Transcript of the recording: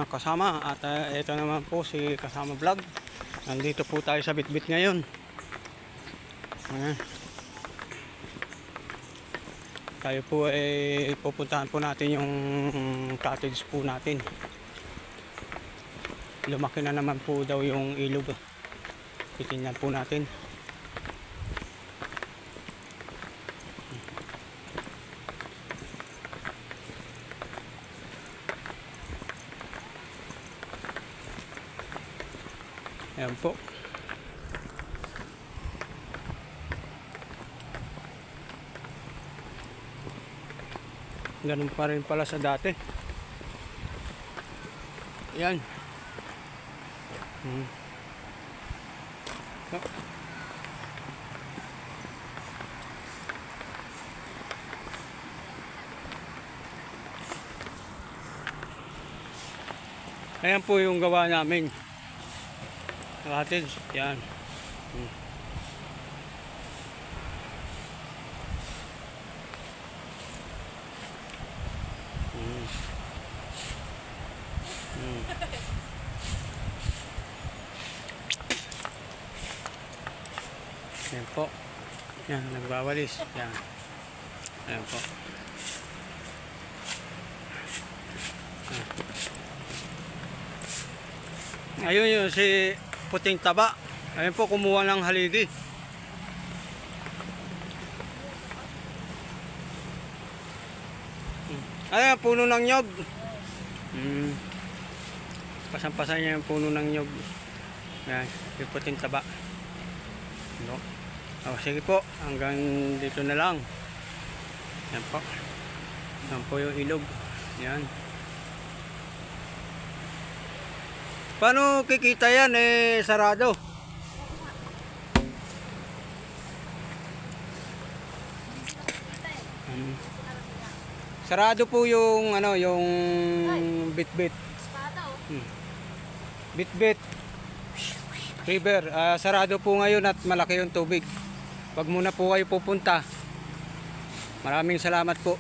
kasama. At ito naman po si Kasama Vlog. Nandito po tayo sa Bitbit ngayon. Tayo po ay pupuntahan po natin yung cottage po natin. Lumaki na naman po daw yung ilog. Titingnan po natin. Ayan po. Ganun pa rin pala sa dati. Ayan. Ayan po yung gawa namin. Cottage. Yan. Ayan po. Yan, nagbawalis. Yan. Ayan po. Ayun yun si puting taba. Ayun po, kumuha ng haligi. Ayan, puno ng nyog. Pasan-pasan niya yung puno ng nyog. Ayan, yung puting taba. No. Sige po, hanggang dito na lang. Yan po. Yan po yung ilog. Yan. Paano kikita yan sarado? Sarado po yung yung Bitbit. Bitbit River. Sarado po ngayon at malaki yung tubig. Wag muna po kayo pupunta. Maraming salamat po.